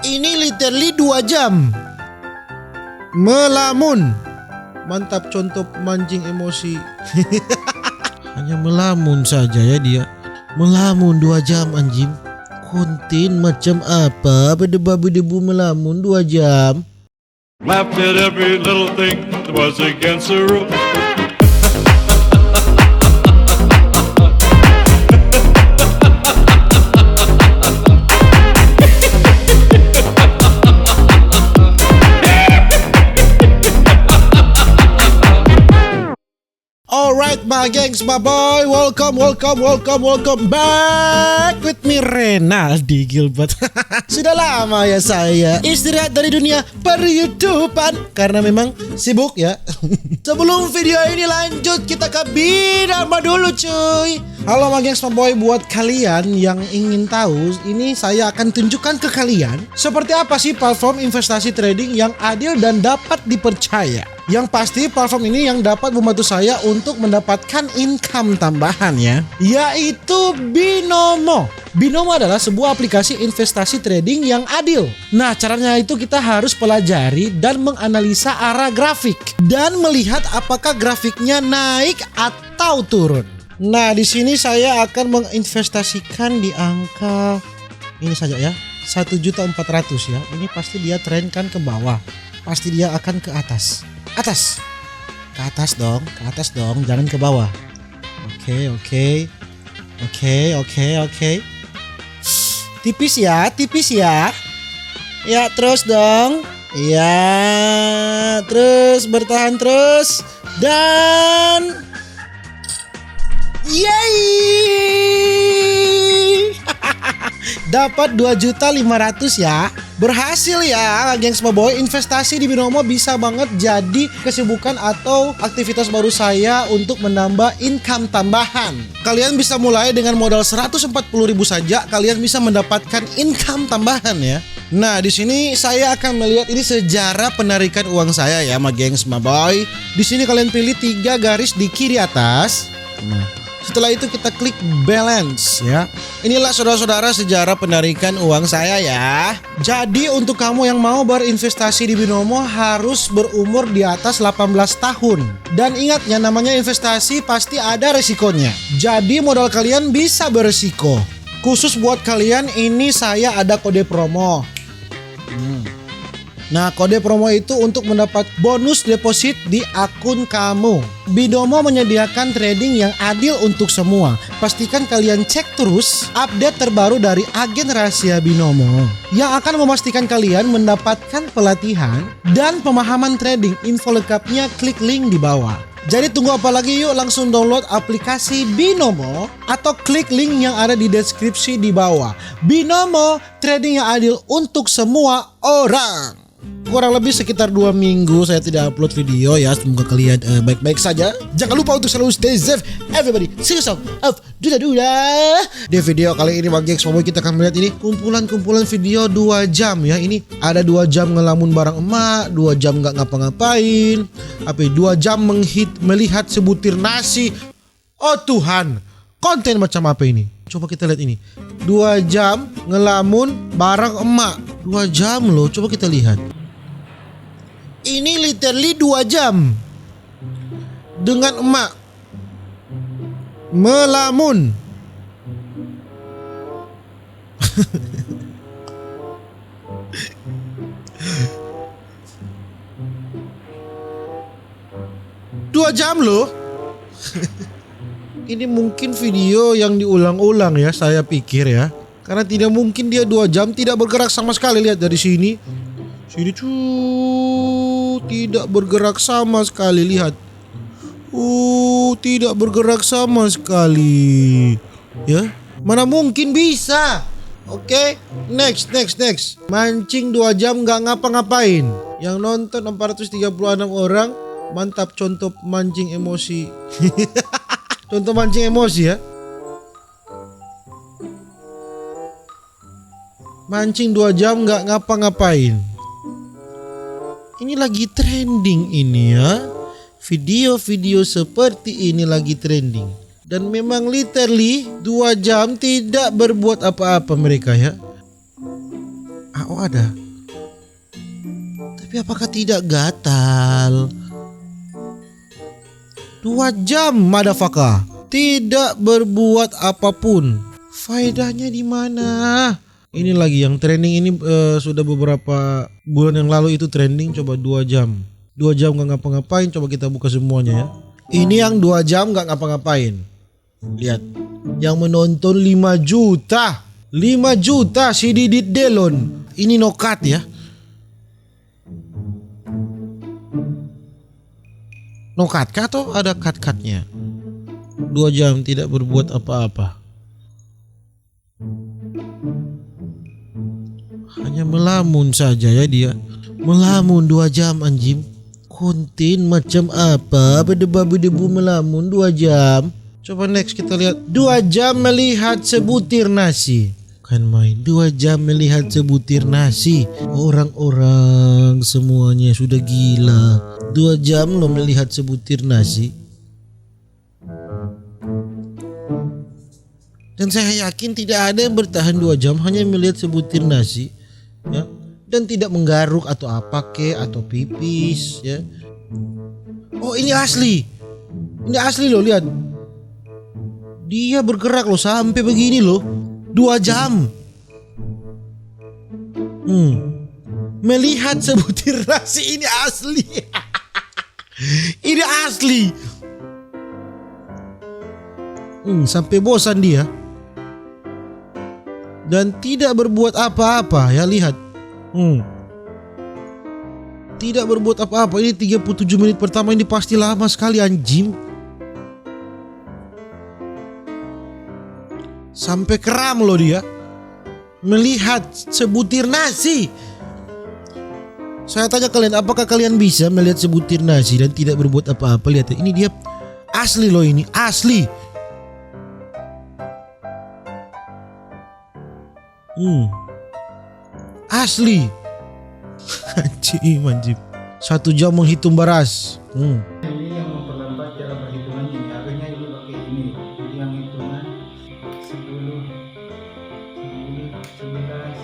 Ini literally 2 jam. Melamun. Mantap, contoh mancing emosi. Hanya melamun saja ya dia. Melamun 2 jam anjing. Konten macam apa? Berdebu-debu melamun 2 jam. Laughed at every little thing that was against the rules. Alright my gengs, my boy, welcome back with me Renaldi Gilbert. Sudah lama ya saya istirahat dari dunia per-YouTubean karena memang sibuk ya. Sebelum video ini lanjut, kita ke Binomo dulu cuy. Halo my gengs, my boy, buat kalian yang ingin tahu, ini saya akan tunjukkan ke kalian seperti apa sih platform investasi trading yang adil dan dapat dipercaya. Yang pasti platform ini yang dapat membantu saya untuk mendapatkan income tambahan ya, yaitu Binomo. Binomo adalah sebuah aplikasi investasi trading yang adil. Nah, caranya itu kita harus pelajari dan menganalisa arah grafik dan melihat apakah grafiknya naik atau turun. Nah, di sini saya akan menginvestasikan di angka ini saja ya, 1.400.000 ya. Ini pasti dia tren kan ke bawah. Pasti dia akan ke atas. Ke atas dong, jangan ke bawah. Oke. Tipis ya. Ya, terus dong. Ya, terus bertahan terus dan yeay! Dapat 2.500.000 ya. Berhasil ya, gengs my boy. Investasi di Binomo bisa banget jadi kesibukan atau aktivitas baru saya untuk menambah income tambahan. Kalian bisa mulai dengan modal 140.000 saja, kalian bisa mendapatkan income tambahan ya. Nah, di sini saya akan melihat ini sejarah penarikan uang saya ya, my gengs my boy. Di sini kalian pilih 3 garis di kiri atas. Nah, setelah itu kita klik balance ya. Inilah saudara-saudara sejarah penarikan uang saya ya. Jadi untuk kamu yang mau berinvestasi di Binomo harus berumur di atas 18 tahun. Dan ingat ya, namanya investasi pasti ada resikonya. Jadi modal kalian bisa beresiko. Khusus buat kalian ini saya ada kode promo. Nah, kode promo itu untuk mendapat bonus deposit di akun kamu. Binomo menyediakan trading yang adil untuk semua. Pastikan kalian cek terus update terbaru dari agen rahasia Binomo yang akan memastikan kalian mendapatkan pelatihan dan pemahaman trading. Info lengkapnya klik link di bawah. Jadi tunggu apa lagi, yuk langsung download aplikasi Binomo atau klik link yang ada di deskripsi di bawah. Binomo, trading yang adil untuk semua orang. Kurang lebih sekitar 2 minggu saya tidak upload video ya. Semoga kalian baik-baik saja. Jangan lupa untuk selalu stay safe. Everybody, see you soon. Di video kali ini bang gengs, kita akan melihat ini kumpulan video 2 jam ya. Ini ada 2 jam ngelamun bareng emak, 2 jam nggak ngapa-ngapain, 2 jam melihat sebutir nasi. Oh Tuhan, konten macam apa ini? Coba kita lihat ini. 2 jam ngelamun bareng emak. 2 jam loh, coba kita lihat. Ini literally 2 jam dengan emak melamun. Dua jam loh. Ini mungkin video yang diulang-ulang ya, saya pikir ya. Karena tidak mungkin dia 2 jam tidak bergerak sama sekali. Lihat dari sini. Sini tidak bergerak sama sekali, lihat. Tidak bergerak sama sekali. Ya, mana mungkin bisa. Oke, next. Mancing 2 jam nggak ngapa-ngapain. Yang nonton 436 orang. Mantap, contoh mancing emosi. Contoh mancing emosi ya. Mancing 2 jam nggak ngapa-ngapain. Ini lagi trending ini ya. Video-video seperti ini lagi trending. Dan memang literally 2 jam tidak berbuat apa-apa mereka ya. Oh ada. Tapi apakah tidak gatal? 2 jam motherfucker. Tidak berbuat apapun. Faedahnya di mana? Ini lagi yang trending ini sudah beberapa bulan yang lalu itu trending. Coba 2 jam. 2 jam gak ngapa-ngapain. Coba kita buka semuanya ya. Ini yang 2 jam gak ngapa-ngapain. Lihat. Yang menonton 5 juta. 5 juta si Didit Delon. Ini no cut ya. No cut kah atau ada cut-cutnya? 2 jam tidak berbuat apa-apa. Hanya melamun saja ya dia. Melamun 2 jam anjing. Konten macam apa? Berdebu-debu melamun 2 jam. Coba next kita lihat. 2 jam melihat sebutir nasi. Kan main 2 jam melihat sebutir nasi. Orang-orang semuanya sudah gila. 2 jam lo melihat sebutir nasi. Dan saya yakin tidak ada yang bertahan 2 jam hanya melihat sebutir nasi ya. Dan tidak menggaruk atau apa ke atau pipis ya. Oh ini asli. Ini asli loh, lihat. Dia bergerak loh sampai begini loh. 2 jam. Melihat sebutir nasi ini asli. Ini asli. Sampai bosan dia. Dan tidak berbuat apa-apa ya, lihat. Tidak berbuat apa-apa. Ini 37 menit pertama ini pasti lama sekali anjing. Sampai kram loh dia. Melihat sebutir nasi. Saya tanya kalian, apakah kalian bisa melihat sebutir nasi dan tidak berbuat apa-apa? Lihat, ini dia asli loh, ini asli. Asli. Anjing. 1 jam menghitung beras. Ini yang memperlambat cara perhitungan ini. Akhirnya ini pakai ini. Jadi yang hitungan 10, 11,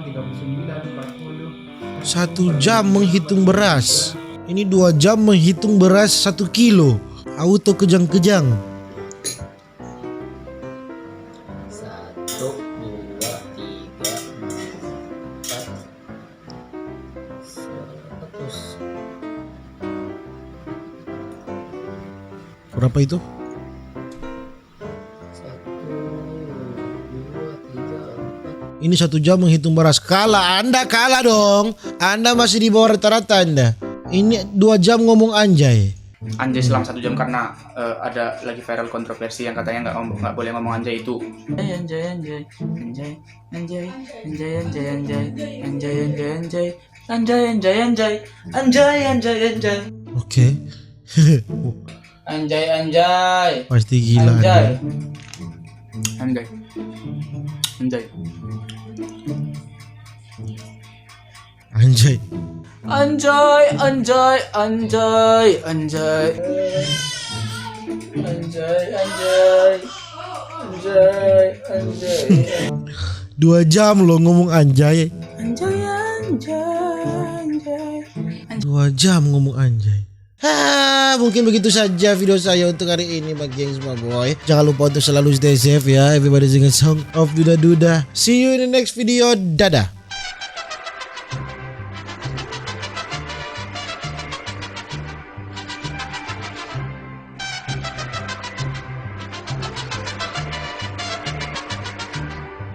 39, 40. 1 jam menghitung beras. Ini 2 jam menghitung beras 1 kilo. Auto kejang-kejang. 1, 2, 3, 4, 100. Berapa itu? 1, 2, 3, 4. Ini 1 jam menghitung beras. Kalah, Anda kalah dong. Anda masih di bawah rata-rata Anda. Ini 2 jam ngomong anjay. Anjay selama 1 jam karena ada lagi viral kontroversi yang katanya nggak boleh ngomong anjay itu. Anjay. Oke. Anjay. Pasti gila. Anjay. Anjay. 2 jam lo ngomong anjay. 2 jam ngomong anjay. Mungkin begitu saja video saya untuk hari ini bagi yang semua boy. Jangan lupa untuk selalu stay safe ya. Everybody sing a song of Duda Duda. See you in the next video. Dadah.